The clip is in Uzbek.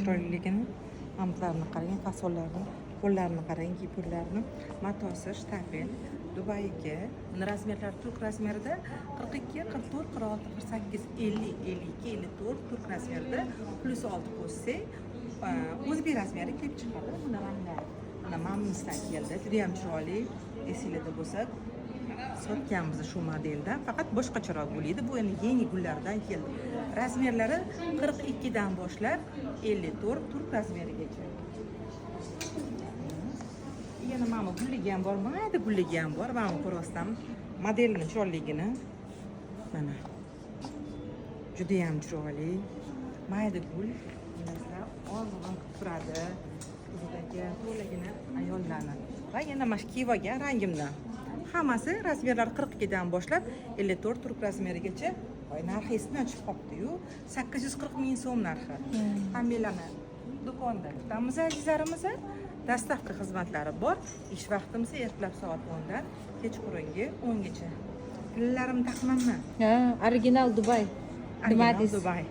chiroyliligini, mamtlarini qarang, fasollarni, qo'llarini qarang, kiprlarini, matosi, shtafel, Dubayniki. Buni razmerlari turk razmerida 42, 44, 46, 48, 50, 52, 54 turk razmerida plus 6 qo'shsak, o'zbek razmeri kelib chiqadi. Buni ranglari. Mana mamnisdan keldi. Juda ham chiroyli. Esingizda bo'lsa, sotganmiz shu modeldan, faqat boshqacharoq bo'ladi. Bu endi yangi gullardan keldi. Razmerlari 42 dan boshlab 54 turk razmerigacha. Yana mana gulligi ham bor, mayda gulligi ham bor. Mana ko'rasizlarmi? Modelning chiroyligini. Mana. Juda ham chiroyli. Mayda gul. Sizlar ozg'in turadi. Qizidagi to'lagina ayollarni. Va yana mana shu kivagan rangimdan. Hammasi razmerlar 42 dan boshlab 54 turk razmerigacha. Voy, narxi esdan chiqib qolibdi-yu. 840 ming so'm narxi. Hammalarni do'konda kutamiz azizlarimiz. Dastavka xizmatlari bor. Ish vaqtimiz ertalab soat 10 dan kechqurungi 10 gacha. Tillarim taxmanmi? Ha, original Dubay. Original Dubay.